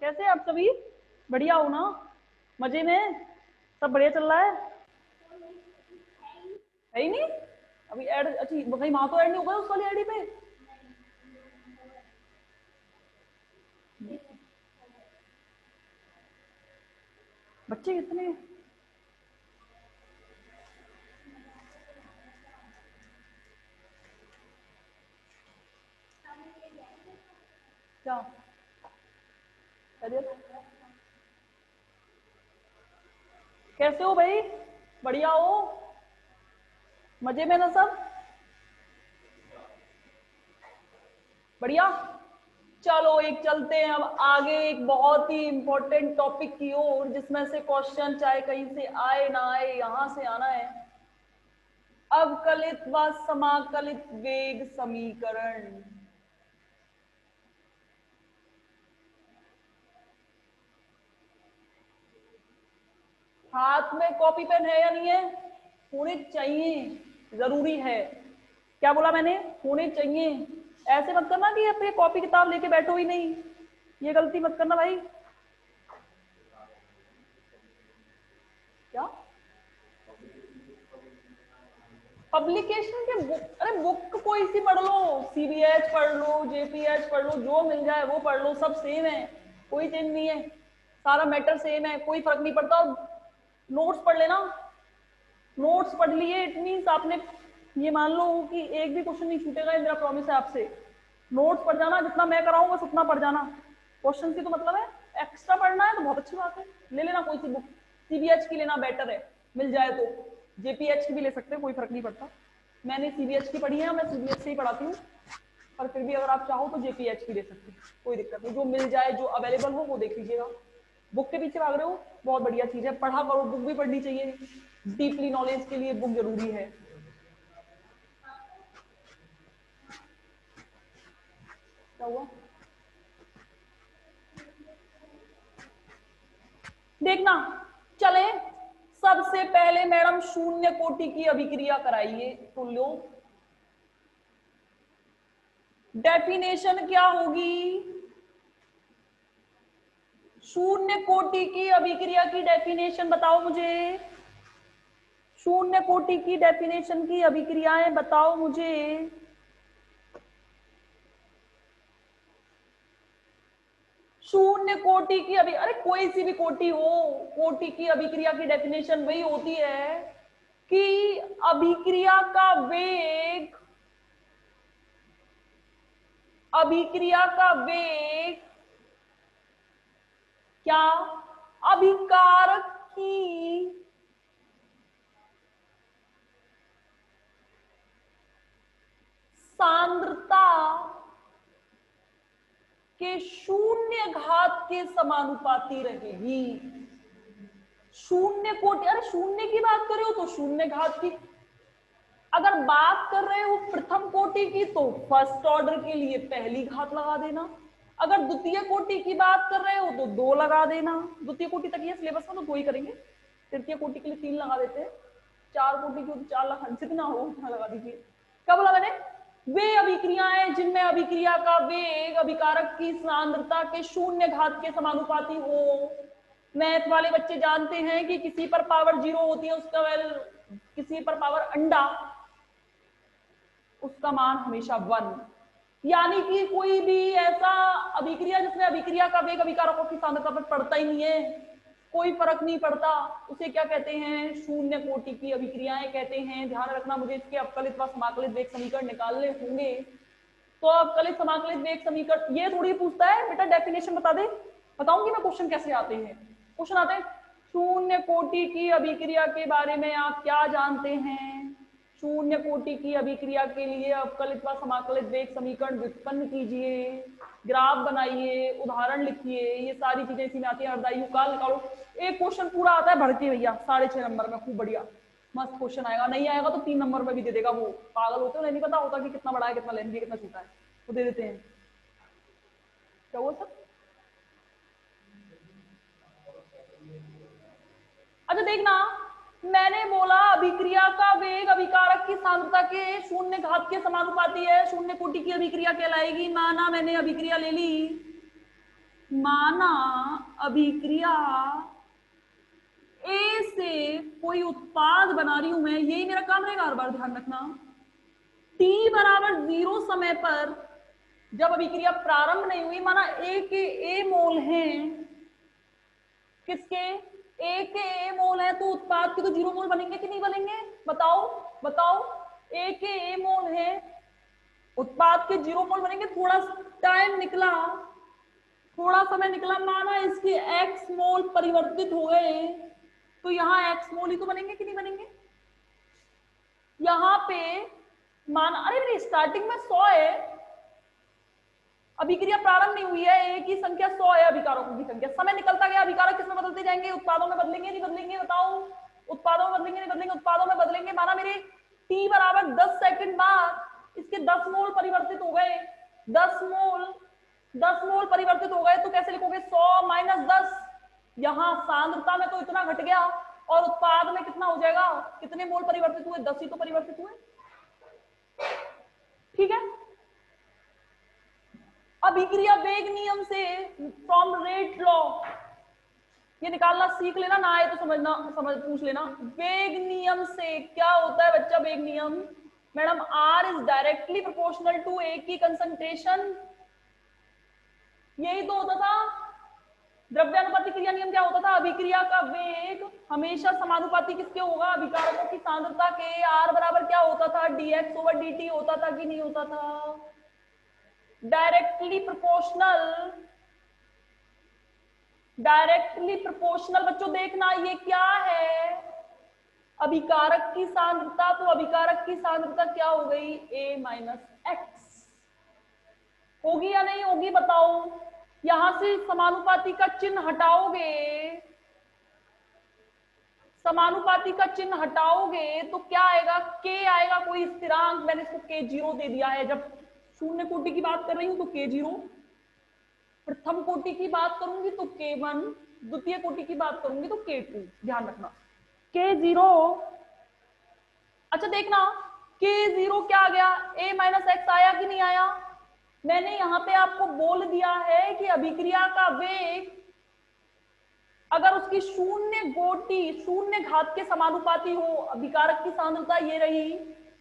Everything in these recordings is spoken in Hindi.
कैसे हैं आप सभी? बढ़िया हो ना? मजे में? सब बढ़िया चल रहा है? है ही नहीं अभी ऐड। अच्छी कहीं वहां तो ऐड नहीं होगा उस वाली आईडी पे? बच्चे कितने? क्या खैरियत? कैसे हो भाई? बढ़िया हो? मजे में ना सब? बढ़िया। चलो एक चलते हैं अब आगे एक बहुत ही इंपॉर्टेंट टॉपिक की ओर, जिसमें से क्वेश्चन चाहे कहीं से आए ना आए यहां से आना है। अवकलित व समाकलित वेग समीकरण। हाथ में कॉपी पेन है या नहीं है? होने चाहिए, जरूरी है। क्या बोला मैंने? होने चाहिए। ऐसे मत करना कि अपने कॉपी किताब लेके बैठो ही नहीं, ये गलती मत करना भाई। क्या पब्लिकेशन के बुक? अरे बुक कोई सी पढ़ लो, सीबीएच पढ़ लो, जेपीएच पढ़ लो, जो मिल जाए वो पढ़ लो, सब सेम है, कोई चेंज नहीं है, सारा मैटर सेम है, कोई फर्क नहीं पड़ता। नोट्स पढ़ लेना। नोट्स पढ़ लिए इट मीन्स आपने ये मान लो कि एक भी क्वेश्चन नहीं छूटेगा, ये मेरा प्रॉमिस है आपसे। नोट्स पढ़ जाना, जितना मैं कराऊं बस उतना पढ़ जाना। क्वेश्चन की तो मतलब है, एक्स्ट्रा पढ़ना है तो बहुत अच्छी बात है, ले लेना कोई सी बुक। सीबीएच की लेना बेटर है, मिल जाए तो। जेपीएच की भी ले सकते हैं, कोई फर्क नहीं पड़ता। मैंने सीबीएच की पढ़ी है, मैं सीबीएच से ही पढ़ाती हूँ। पर फिर भी अगर आप चाहो तो जेपीएच की ले सकते हैं, कोई दिक्कत नहीं। जो मिल जाए, जो अवेलेबल हो वो देख लीजिएगा। बुक के पीछे भाग रहे हो, बहुत बढ़िया चीज है, पढ़ा करो, बुक भी पढ़नी चाहिए। डीपली नॉलेज के लिए बुक जरूरी है। क्या हुआ? देखना। चले, सबसे पहले मैडम शून्य कोटि की अभिक्रिया कराइए तो लो। डेफिनेशन क्या होगी? शून्य कोटि की अभिक्रिया की डेफिनेशन बताओ मुझे। शून्य कोटि की डेफिनेशन की अभिक्रियाएं बताओ मुझे। शून्य कोटि की अरे कोई सी भी कोटि हो, कोटि की अभिक्रिया की डेफिनेशन वही होती है कि अभिक्रिया का वेग, अभिक्रिया का वेग क्या अभिकारक की सांद्रता के शून्य घात के समानुपाती रहेगी। शून्य कोटि, अरे शून्य की बात कर रहे हो तो शून्य घात की, अगर बात कर रहे हो प्रथम कोटि की तो फर्स्ट ऑर्डर के लिए पहली घात लगा देना। अगर द्वितीय कोटि की बात कर रहे हो तो दो लगा देना। द्वितीय कोटि तक ये सिलेबस में तो दो ही करेंगे, तृतीय कोटि के लिए तीन लगा देते हैं, चार कोटि की तो चार लगा, जितना हो उतना लगा दीजिए। क्या बोला मैंने? वे अभिक्रियाएं जिनमें अभिक्रिया का वेग अभिकारक की सांद्रता के शून्य घात के समानुपाती हो। मैथ वाले बच्चे जानते हैं कि किसी पर पावर जीरो होती है उसका किसी पर पावर अंडा, उसका मान हमेशा वन। यानी कि कोई भी ऐसा अभिक्रिया जिसमें अभिक्रिया का वेग अभिकारकों की सांद्रता पर पड़ता ही नहीं है, कोई फर्क नहीं पड़ता, उसे क्या कहते हैं? शून्य कोटि की अभिक्रियाएं कहते हैं। ध्यान रखना, मुझे इसके अवकलित व समाकलित वेग समीकरण निकालने होंगे। तो अवकलित समाकलित वेग समीकरण ये थोड़ी पूछता है बेटा डेफिनेशन बता दे, बताऊंगी मैं क्वेश्चन कैसे आते हैं। क्वेश्चन आते हैं, शून्य कोटि की अभिक्रिया के बारे में आप क्या जानते हैं? शून्य कोटि की अभिक्रिया के लिए अवकलित व समाकलित वेग समीकरण व्युत्पन्न कीजिए, ग्राफ बनाइए, उदाहरण लिखिए, ये सारी चीजें इसी में आती है। अर्धायु काल निकालो। एक क्वेश्चन पूरा आता है भर के भैया, 6.5 नंबर में, खूब बढ़िया मस्त क्वेश्चन आएगा। नहीं आएगा तो 3 नंबर में भी दे देगा। वो पागल होते हैं, नहीं पता होता कि कितना बड़ा है, कितना लेंथी है, कितना छोटा है, वो दे देते हैं। क्या हुआ सर? अच्छा देखना, मैंने बोला अभिक्रिया का वेग अभिकारक की सांद्रता के शून्य घात के समानुपाती है, शून्य कोटि की अभिक्रिया कहलाएगी। माना मैंने अभिक्रिया ले ली, माना अभिक्रिया ए से कोई उत्पाद बना रही हूं मैं, यही मेरा काम रहेगा हर बार, ध्यान रखना। t बराबर 0 समय पर जब अभिक्रिया प्रारंभ नहीं हुई, माना ए के ए मोल हैं, किसके, ए के ए मोल है, तो उत्पाद के तो 0 मोल बनेंगे कि नहीं बनेंगे, बताओ बताओ। ए के ए मोल है, उत्पाद के 0 मोल बनेंगे। थोड़ा टाइम निकला, थोड़ा समय निकला, माना इसके x मोल परिवर्तित हो गए, तो यहाँ x मोल ही तो बनेंगे कि नहीं बनेंगे। यहाँ पे माना, अरे मेरी स्टार्टिंग में 100 है, अभिक्रिया प्रारंभ नहीं हुई है, ए की संख्या 100 है, अभिकारकों की संख्या, समय निकलता गया, अभिकारक किसमें बदलते जाएंगे, उत्पादों में बदलेंगे नहीं बदलेंगे, बताओ, उत्पादों में बदलेंगे नहीं बदलेंगे, उत्पादों में बदलेंगे। माना मेरे t बराबर 10 सेकंड बाद इसके 10 मोल परिवर्तित हो गए, 10 मोल परिवर्तित हो गए, तो कैसे लिखोगे, 100 माइनस 10, यहाँ सांद्रता में तो इतना घट गया, और उत्पाद में कितना हो जाएगा, कितने मोल परिवर्तित हुए, 10 ही तो परिवर्तित हुए, ठीक है। अभिक्रिया वेग नियम से, फ्रॉम रेट लॉ, ये निकालना सीख लेना, ना आए तो पूछ लेना। वेग नियम से क्या होता है बच्चा, वेग नियम, madam R is directly proportional to A की कंसंट्रेशन, यही तो होता था। द्रव्यानुपाती क्रिया नियम क्या होता था, अभिक्रिया का वेग हमेशा समानुपाती किसके होगा, अभिकारकों की सांद्रता के। आर बराबर क्या होता था, dx ओवर dt होता था कि नहीं होता था, डायरेक्टली प्रोपोर्शनल। डायरेक्टली प्रोपोर्शनल बच्चों देखना, ये क्या है, अभिकारक की सांद्रता, तो अभिकारक की सांद्रता क्या हो गई, a माइनस एक्स, होगी या नहीं होगी बताओ। यहां से समानुपाती का चिन्ह हटाओगे, समानुपाती का चिन्ह हटाओगे तो क्या आएगा, k आएगा, कोई स्थिरांक, मैंने इसको k0 दे दिया है। जब शून्य कोटि की बात कर रही हूं तो k0, प्रथम कोटि की बात करूंगी तो k1, द्वितीय कोटि की बात करूंगी तो k2, ध्यान रखना k0। अच्छा देखना k0 क्या आ गया, a माइनस एक्स आया कि नहीं आया। मैंने यहां पे आपको बोल दिया है कि अभिक्रिया का वेग अगर उसकी शून्य घात के समानुपाती हो, अभिकारक की सांद्रता ये रही,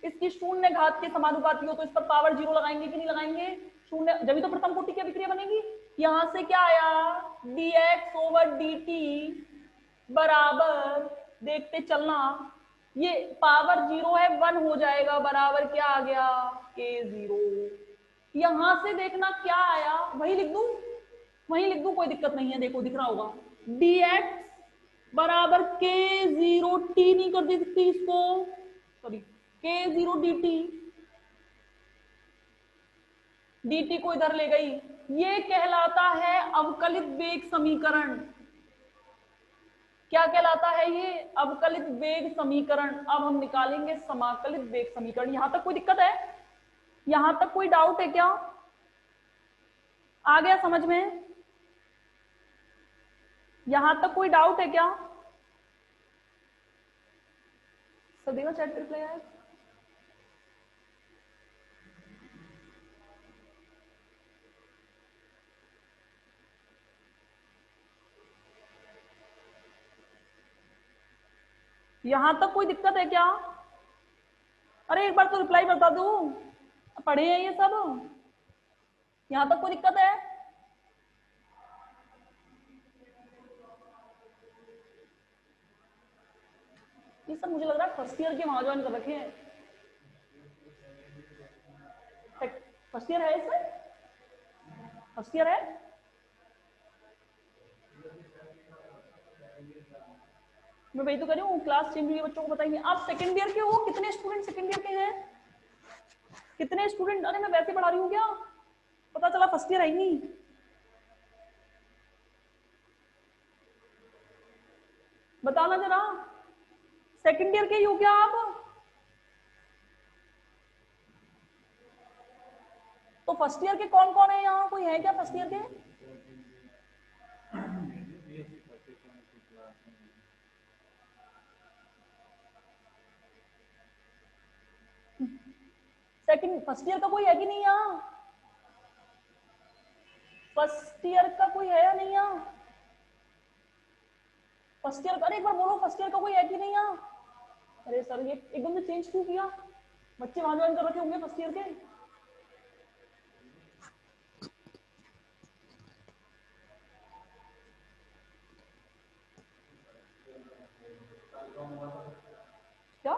इसकी शून्य घात के समानुपाती हो, तो इस पर पावर 0 लगाएंगे कि नहीं लगाएंगे, शून्य, जब तो प्रथम कोटि की अभिक्रिया बनेगी। यहां से क्या आया, dx ओवर dt बराबर, देखते चलना, ये पावर 0 है, 1 हो जाएगा, बराबर क्या आ गया, k0। यहां से देखना क्या आया, वही लिख दूं, कोई दिक्कत नहीं है, देखो दिख रहा होगा, dx बराबर k0 t, नहीं कर दे सकती इसको, सॉरी, k0 dt को इधर ले गई, ये कहलाता है अवकलित वेग समीकरण। क्या कहलाता है ये, अवकलित वेग समीकरण। अब हम निकालेंगे समाकलित वेग समीकरण। यहां तक कोई दिक्कत है, यहां तक कोई डाउट है क्या, आ गया समझ में, यहां तक कोई डाउट है क्या, सदैव चैट रिप्लाई आया। यहां तक कोई दिक्कत है क्या, अरे एक बार तो रिप्लाई बता दो, पढ़े हैं ये सब, यहां तक कोई दिक्कत है। ये सब मुझे लग रहा है फर्स्ट ईयर के वहां ज्वाइन कर रखे हैं, फर्स्ट ईयर है, इसमें फर्स्ट ईयर है, मैं वही तो कह रही हूँ, क्लास चेंज हुई बच्चों को बताएंगे। आप सेकंड ईयर के हो, कितने स्टूडेंट सेकंड ईयर के हैं, कितने स्टूडेंट, अरे मैं वैसे पढ़ा रही हूँ क्या, पता चला फर्स्ट ईयर आएंगी। बताना जरा, सेकंड ईयर के ही हो क्या आप, तो फर्स्ट ईयर के कौन कौन है यहाँ, कोई है क्या फर्स्ट ईयर के, सेकंड फर्स्ट ईयर का कोई है कि नहीं यहाँ, फर्स्ट फर्स्ट ईयर का कोई है या नहीं यहाँ? फर्स्ट ईयर का, अरे एक बार बोलो फर्स्ट ईयर का कोई है कि नहीं यहाँ? अरे सर ये एकदम से चेंज क्यों किया? बच्चे वहां ज्वाइन कर रखे होंगे फर्स्ट ईयर के। क्या?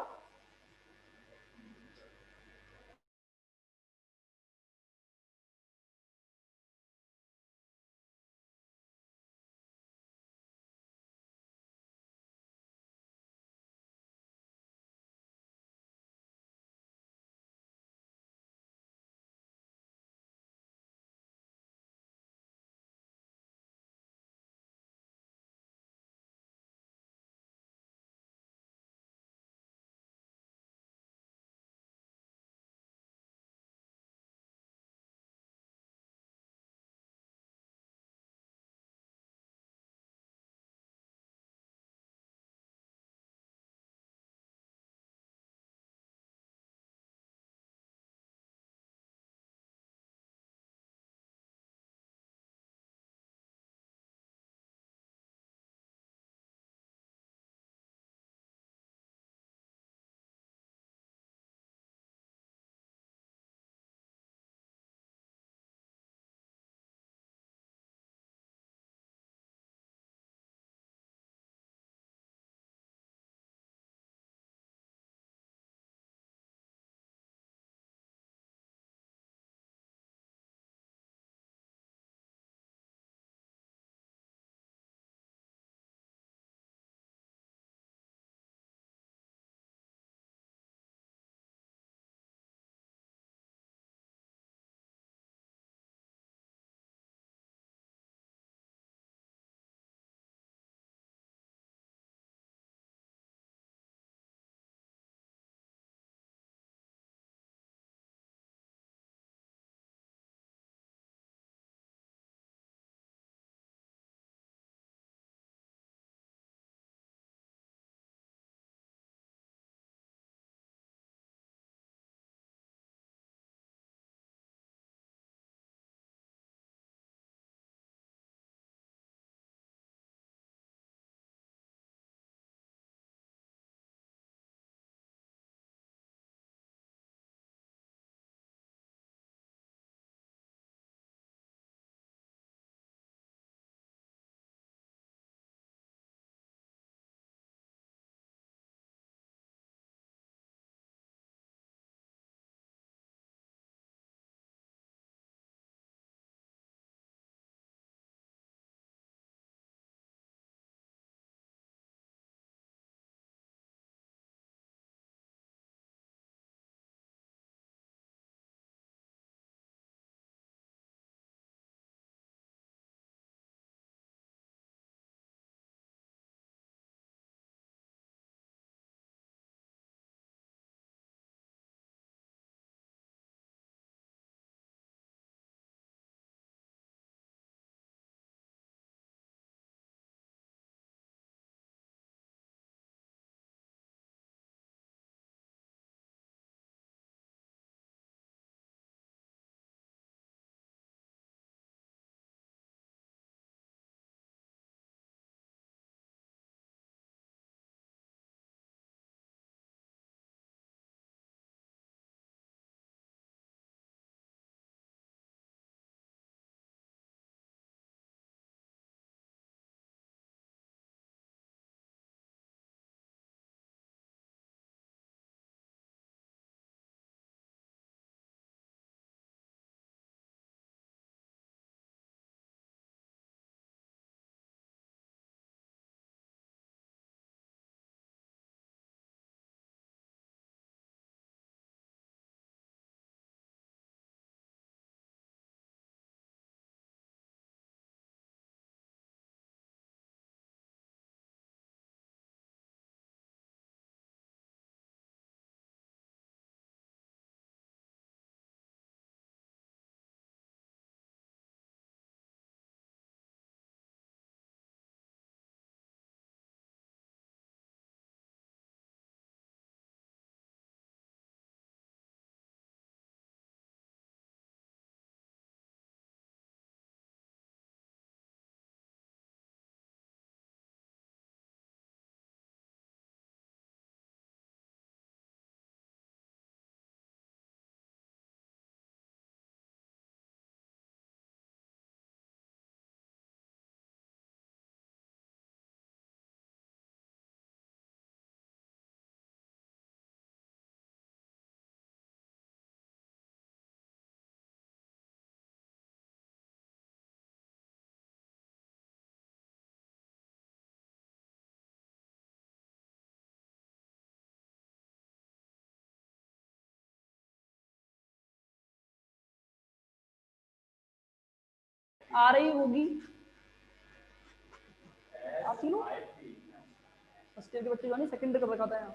आ रही होगी, आप ही लोग फर्स्ट ईयर के बच्चे जो है सेकंड ईयर का बताता है।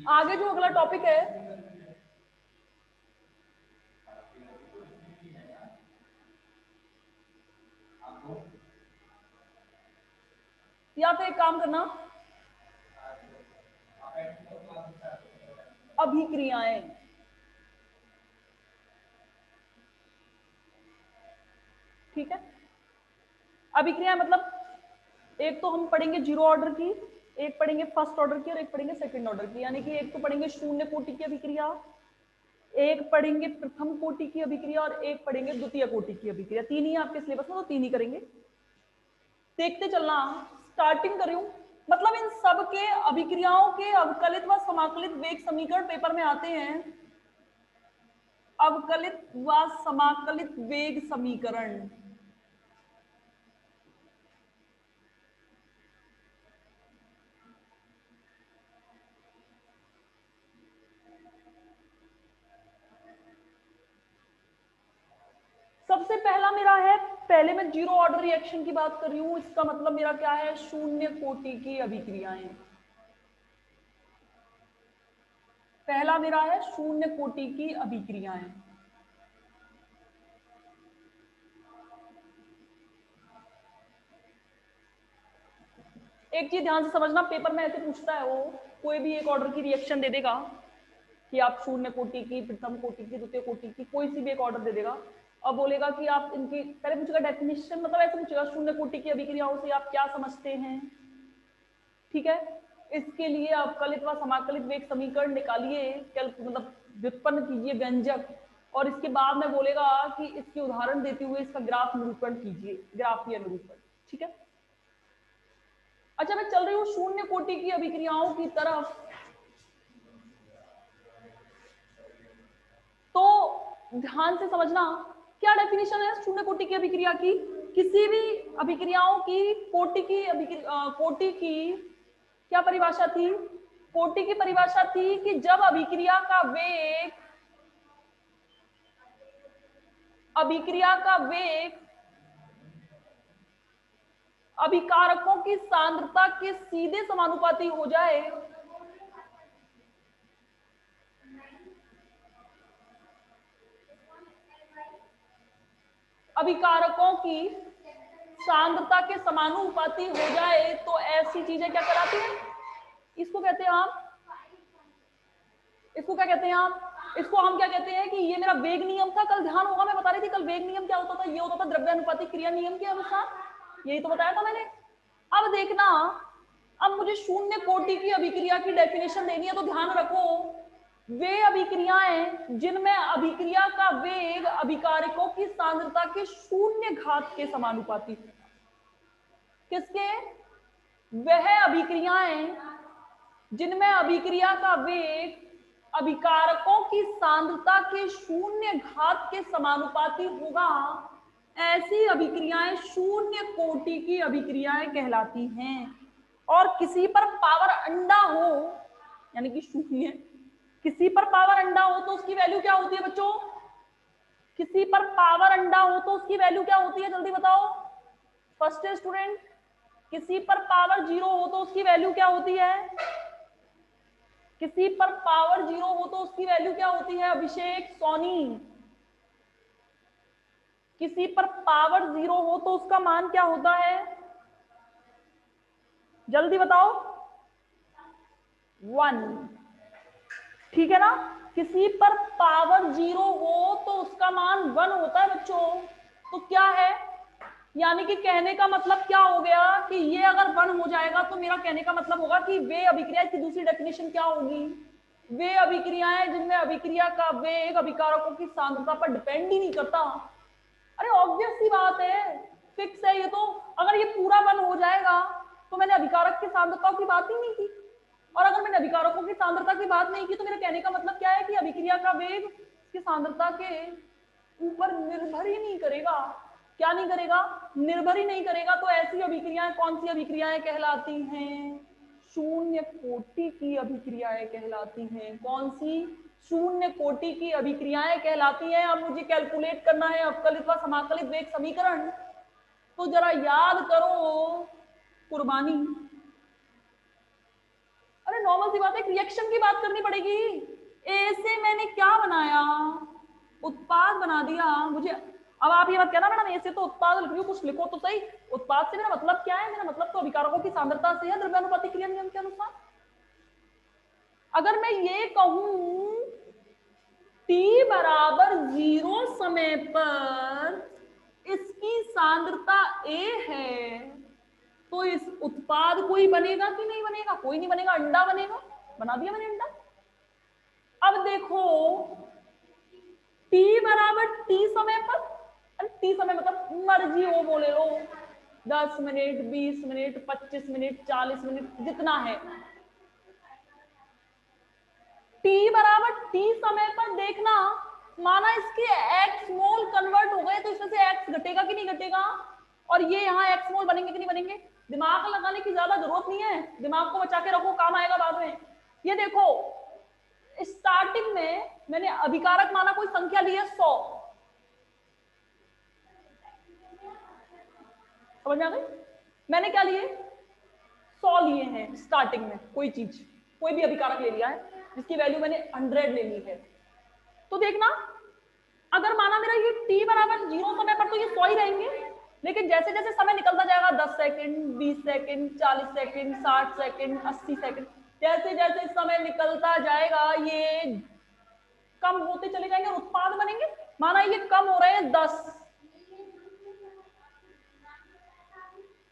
आगे जो अगला टॉपिक है, या तो एक काम करना, अभिक्रियाएं, ठीक है। अभिक्रियाएं मतलब एक तो हम पढ़ेंगे जीरो ऑर्डर की, एक पढ़ेंगे फर्स्ट ऑर्डर की और एक पढ़ेंगे सेकंड ऑर्डर की। यानी कि एक तो पढ़ेंगे शून्य कोटि की अभिक्रिया, एक पढ़ेंगे प्रथम कोटि की अभिक्रिया और एक पढ़ेंगे द्वितीय कोटि की अभिक्रिया। तीन ही आपके सिलेबस में, तो तीन ही करेंगे। देखते चलना, स्टार्टिंग कर रही हूं। मतलब इन सब के अभिक्रियाओं के अवकलित व समाकलित वेग समीकरण पेपर में आते हैं। अवकलित व समाकलित वेग समीकरण, सबसे पहला मेरा है, पहले मैं जीरो ऑर्डर रिएक्शन की बात कर रही हूं। इसका मतलब मेरा क्या है, शून्य कोटि की अभिक्रियाएं। पहला मेरा है शून्य कोटि की अभिक्रियाएं। एक चीज ध्यान से समझना, पेपर में ऐसे पूछता है, वो कोई भी एक ऑर्डर की रिएक्शन दे देगा कि आप शून्य कोटि की, प्रथम कोटि की, द्वितीय कोटि की, कोई सी भी एक ऑर्डर दे देगा और बोलेगा कि आप इनकी, पहले पूछेगा डेफिनेशन, मतलब ऐसे पूछेगा शून्य कोटि की अभिक्रियाओं से आप क्या समझते हैं, ठीक है। इसके लिए अवकलित व समाकलित वेग समीकरण निकालिए, मतलब व्युत्पन्न कीजिए व्यंजक, और इसके बाद में बोलेगा कि इसकी उदाहरण देते हुए इसका ग्राफ निरूपण कीजिए, ग्राफीय निरूपण, ठीक है। अच्छा, मैं चल रही हूँ शून्य कोटि की अभिक्रियाओं की तरफ। तो ध्यान से समझना, क्या डेफिनेशन है शून्य कोटि की अभिक्रिया की। किसी भी अभिक्रियाओं की कोटि की कोटि की क्या परिभाषा थी, कोटि की परिभाषा थी कि जब अभिक्रिया का वेग, अभिक्रिया का वेग अभिकारकों की सांद्रता के सीधे समानुपाती हो जाए, अभिकारकों की सांद्रता के समानुपाती हो जाए, तो ऐसी चीजें क्या कहलाती हैं, इसको कहते हैं आप, इसको क्या कहते हैं आप, इसको हम क्या कहते हैं कि ये मेरा वेग नियम था। कल ध्यान होगा मैं बता रही थी, कल वेग नियम क्या होता था, ये होता था द्रव्यानुपाती क्रिया नियम के अनुसार, यही तो बताया था मैंने। अब देखना, अब मुझे शून्य कोटि की अभिक्रिया की डेफिनेशन देनी है, तो ध्यान रखो, वे अभिक्रियाएं जिनमें अभिक्रिया का वेग अभिकारकों की सांद्रता के शून्य घात के समानुपाती, किसके, वह अभिक्रियाएं जिनमें अभिक्रिया का वेग अभिकारकों की सांद्रता के शून्य घात के समानुपाती होगा, ऐसी अभिक्रियाएं शून्य कोटि की अभिक्रियाएं कहलाती हैं। और किसी पर पावर अंडा हो, यानी कि शून्य, किसी पर पावर अंडा हो तो उसकी वैल्यू क्या होती है बच्चों, किसी पर पावर अंडा हो तो उसकी वैल्यू क्या होती है, जल्दी बताओ फर्स्ट ईयर स्टूडेंट। किसी पर पावर जीरो हो तो उसकी वैल्यू क्या होती है, किसी पर पावर जीरो हो तो उसकी वैल्यू क्या होती है अभिषेक, सोनी। किसी पर पावर जीरो हो तो उसका मान क्या होता है, जल्दी बताओ, 1, ठीक है ना। किसी पर पावर जीरो हो तो उसका मान 1 होता है बच्चों। तो क्या है, यानी कि कहने का मतलब क्या हो गया कि ये अगर 1 हो जाएगा तो मेरा कहने का मतलब होगा कि वे अभिक्रिया की दूसरी डेफिनेशन क्या होगी, वे अभिक्रियाएं जिनमें अभिक्रिया का वेग अभिकारकों की सांद्रता पर डिपेंड ही नहीं करता। अरे ऑब्वियस सी बात है, फिक्स है ये तो। अगर ये पूरा 1 हो जाएगा तो मैंने अभिकारक की सांद्रता की बात ही नहीं की, और अगर मैंने अभिकारकों की सांद्रता की बात नहीं की तो मेरे कहने का मतलब क्या है कि अभिक्रिया का वेग की सांद्रता के ऊपर निर्भर ही नहीं करेगा। क्या नहीं करेगा, निर्भर ही नहीं करेगा। तो ऐसी अभिक्रियाएं कौन सी अभिक्रियाएं कहलाती हैं? शून्य कोटि की अभिक्रियाएं कहलाती हैं। कौन सी? शून्य कोटि की अभिक्रियाएं कहलाती हैं। अब मुझे कैलकुलेट करना है अवकलित व समाकलित वेग समीकरण, तो जरा याद करो कुर्बानी। अरे नॉर्मल सी बात है, रिएक्शन की बात करनी पड़ेगी। ए से मैंने क्या बनाया? उत्पाद बना दिया। मुझे अब आप ये मत कहना मैडम ए से तो उत्पाद लिख रही हूँ, कुछ लिखो तो सही। उत्पाद से मेरा मतलब क्या है? मेरा मतलब तो अभिकारकों की सांद्रता से है, द्रव्यानुपातिक क्रिया नियम के अनुसार। अगर मैं ये कहूं T बराबर 0 समय पर इसकी सांद्रता A है, तो इस उत्पाद कोई बनेगा कि नहीं बनेगा? कोई नहीं बनेगा, अंडा बनेगा। बना दिया मैंने अंडा। अब देखो T बराबर T समय पर, T समय मतलब मर्जी वो बोले लो, 10 मिनट, 20 मिनट, 25 मिनट, 40 मिनट, जितना है। T बराबर T समय पर देखना, माना इसके x मोल कन्वर्ट हो गए तो इसमें से x घटेगा कि नहीं घटेगा? और ये यहाँ x मोल बनेंगे कि नहीं बनेंगे? दिमाग लगाने की ज्यादा जरूरत नहीं है, दिमाग को बचा के रखो, काम आएगा बाद में। ये देखो स्टार्टिंग में मैंने अभिकारक माना कोई संख्या ली है 100, समझ में आ गई? मैंने क्या लिए? 100 लिए हैं स्टार्टिंग में, कोई चीज, कोई भी अभिकारक ले लिया है जिसकी वैल्यू मैंने 100 ले ली है। तो देखना अगर माना मेरा ये t बराबर 0 समय पर तो ये 100 ही रहेंगे, लेकिन जैसे जैसे समय निकलता जाएगा 10 second, 20 second, 40 second, 60 second, 80 second, जैसे जैसे समय निकलता जाएगा ये कम होते चले जाएंगे और उत्पाद बनेंगे। माना ये कम हो रहे हैं 10,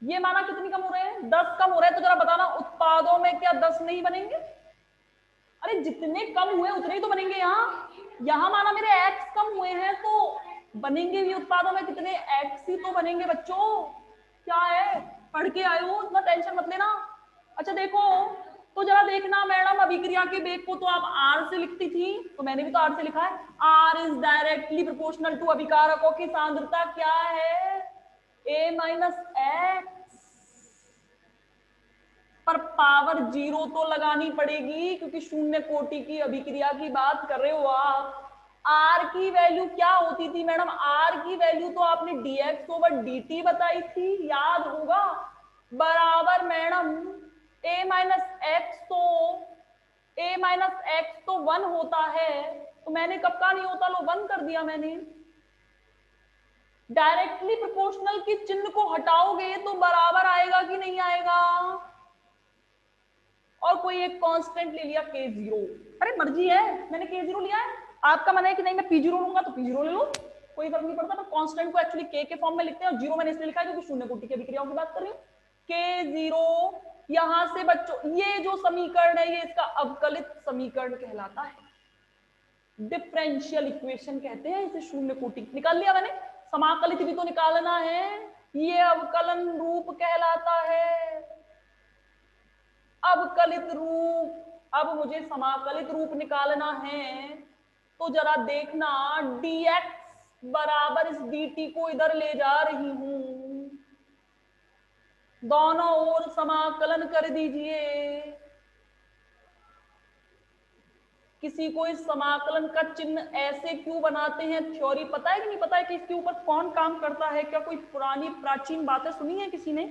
ये माना कितनी कम हो रहे हैं? 10 कम हो रहे हैं, तो जरा बताना उत्पादों में क्या 10 नहीं बनेंगे? अरे जितने कम हुए उतने ही तो बनेंगे। यहाँ माना मेरे x कम हुए हैं तो बनेंगे भी उत्पादों में कितने? x ही तो बनेंगे बच्चों। क्या है, पढ़ के आए हो, इतना टेंशन मत लेना। अच्छा देखो, तो जरा देखना मैडम अभिक्रिया के वेग को तो आप r से लिखती थी, तो मैंने भी तो r से लिखा है। r is directly proportional to अभिकारकों की सांद्रता क्या है? a माइनस एक्स, पर पावर 0 तो लगानी पड़ेगी क्योंकि शून्य कोटि की अभिक्रिया की बात कर रहे हो आप। R की वैल्यू क्या होती थी मैडम? R की वैल्यू तो आपने dx ओवर dt बताई थी, याद होगा। बराबर मैडम a माइनस एक्स, तो a माइनस एक्स तो 1 होता है, तो मैंने कब का नहीं होता लो 1 कर दिया मैंने। डायरेक्टली प्रोपोर्शनल के चिन्ह को हटाओगे तो बराबर आएगा कि नहीं आएगा? और कोई एक कांस्टेंट ले लिया k0, अरे मर्जी है, मैंने k0 लिया है, आपका मन है कि नहीं मैं p0 लूंगा तो p0 ले लो, कोई फर्क नहीं पड़ता। पर कांस्टेंट को एक्चुअली k के फॉर्म में लिखते हैं और 0 मैंने इसलिए लिखा है क्योंकि शून्य कोटि की अभिक्रियाओं की बात कर रही हूँ। k0 यहां से बच्चों ये जो समीकरण है ये इसका अवकलित समीकरण कहलाता है, डिफरेंशियल इक्वेशन कहते हैं इसे। शून्य कोटि निकाल लिया मैंने, समाकलित भी तो निकालना है, ये अवकलन रूप कहलाता है। अवकलित रूप, अब मुझे समाकलित रूप निकालना है, तो जरा देखना dx बराबर इस dt को इधर ले जा रही हूं, दोनों ओर समाकलन कर दीजिए। किसी को इस समाकलन का चिन्ह ऐसे क्यों बनाते हैं, थ्योरी पता है कि नहीं पता है कि इसके ऊपर कौन काम करता है? क्या कोई पुरानी प्राचीन बातें सुनी है किसी ने?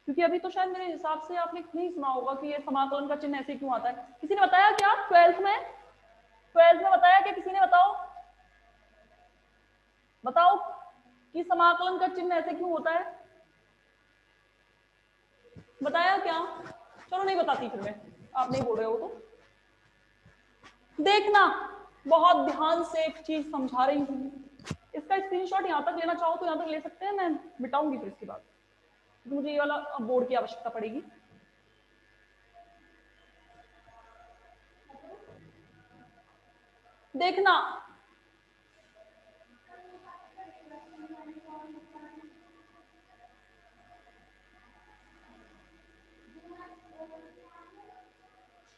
क्योंकि अभी तो शायद मेरे हिसाब से आपने नहीं सुना होगा कि ये समाकलन का चिन्ह ऐसे क्यों आता है। किसी ने बताया क्या 12th में बताया क्या? किसी ने बताओ कि समाकलन का चिन्ह ऐसे क्यों होता है? बताया क्या? चलो नहीं बताती फिर मैं, आप नहीं बोल रहे हो तो। देखना बहुत ध्यान से एक चीज समझा रही हूँ, इसका स्क्रीनशॉट यहां तक लेना चाहो तो यहां तक ले सकते हैं, मैं मिटाऊंगी फिर इसके बाद, मुझे ये वाला बोर्ड की आवश्यकता पड़ेगी। देखना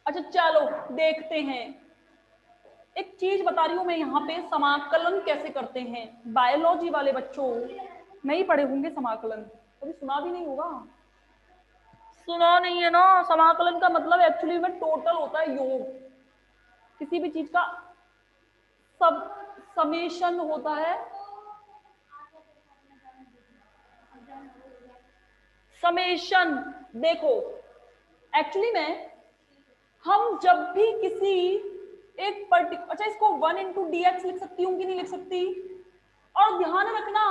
अच्छा चलो देखते हैं, एक चीज बता रही हूं मैं यहाँ पे, समाकलन कैसे करते हैं। बायोलॉजी वाले बच्चों नहीं पढ़े होंगे समाकलन, कभी सुना भी नहीं होगा। सुना नहीं है ना। समाकलन का मतलब एक्चुअली में टोटल होता है योग, किसी भी चीज का सब समेशन होता है। समेशन देखो एक्चुअली में हम जब भी किसी एक पर्टिकुलर, अच्छा इसको 1 इंटू dx लिख सकती हूँ कि नहीं लिख सकती। और ध्यान रखना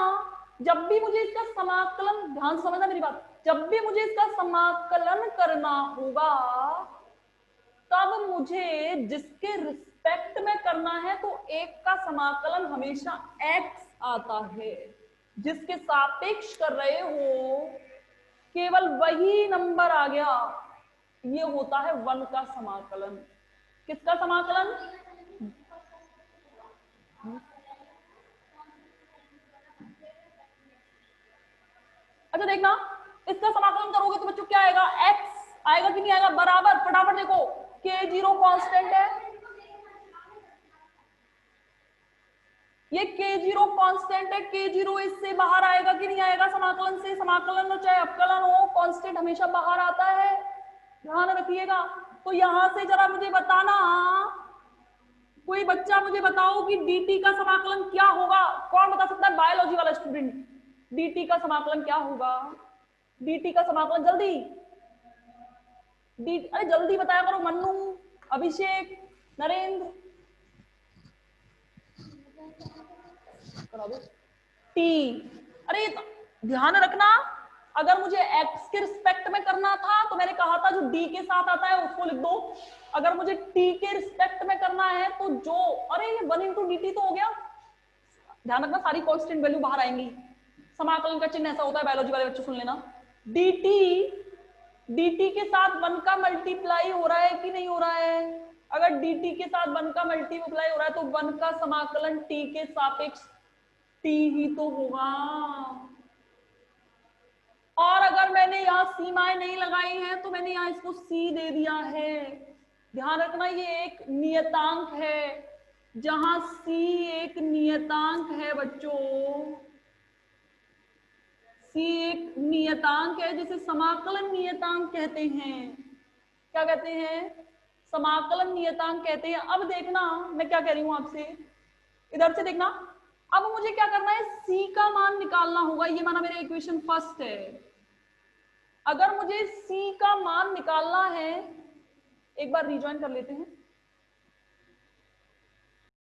जब भी मुझे इसका समाकलन, ध्यान से समझना मेरी बात, जब भी मुझे इसका समाकलन करना होगा तब मुझे जिसके रिस्पेक्ट में करना है तो एक का समाकलन हमेशा x आता है। जिसके सापेक्ष कर रहे हो केवल वही नंबर आ गया, ये होता है 1 का समाकलन। किसका समाकलन? अच्छा देखना, इसका समाकलन करोगे तो बच्चों क्या आएगा, x आएगा कि नहीं आएगा, बराबर। फटाफट देखो, k0 कांस्टेंट है, ये k0 कांस्टेंट है, k0 इससे बाहर आएगा कि नहीं आएगा समाकलन से। समाकलन हो चाहे अपकलन हो, कांस्टेंट हमेशा बाहर आता है, ध्यान रखिएगा। तो यहां से जरा मुझे बताना, कोई बच्चा मुझे बताओ कि dt का समाकलन क्या होगा। कौन बता सकता है, बायोलॉजी वाला स्टूडेंट, dt का समाकलन क्या होगा। dt का समाकलन जल्दी, अरे जल्दी बताया करो, मन्नू, अभिषेक, नरेंद्र, टी। अरे ध्यान रखना, अगर मुझे x के रिस्पेक्ट में करना था तो मैंने कहा था जो d के साथ आता है उसको लिख दो। अगर मुझे t के रिस्पेक्ट में करना है तो जो, अरे ये 1 इंटू डी तो हो गया। ध्यान रखना सारी कांस्टेंट वैल्यू बाहर आएंगी। समाकलन का चिन्ह ऐसा होता है, बायोलॉजी वाले बच्चे सुन लेना, dt के साथ 1 का मल्टीप्लाई हो रहा है कि नहीं हो रहा है। अगर dt के साथ 1 का मल्टीप्लाई हो रहा है तो 1 का समाकलन t के सापेक्ष t ही तो होगा। और अगर मैंने यहाँ सीमाएं नहीं लगाई हैं तो मैंने यहाँ इसको c दे दिया है। ध्यान रखना ये एक नियतांक है, जहां c एक नियतांक है बच्चों, c एक नियतांक है जिसे समाकलन नियतांक कहते हैं। क्या कहते हैं, समाकलन नियतांक कहते हैं। अब देखना मैं क्या कह रही हूं आपसे, इधर से देखना। अब मुझे क्या करना है, c का मान निकालना होगा। ये माना मेरा इक्वेशन फर्स्ट है। अगर मुझे c का मान निकालना है, एक बार रिजॉइन कर लेते हैं।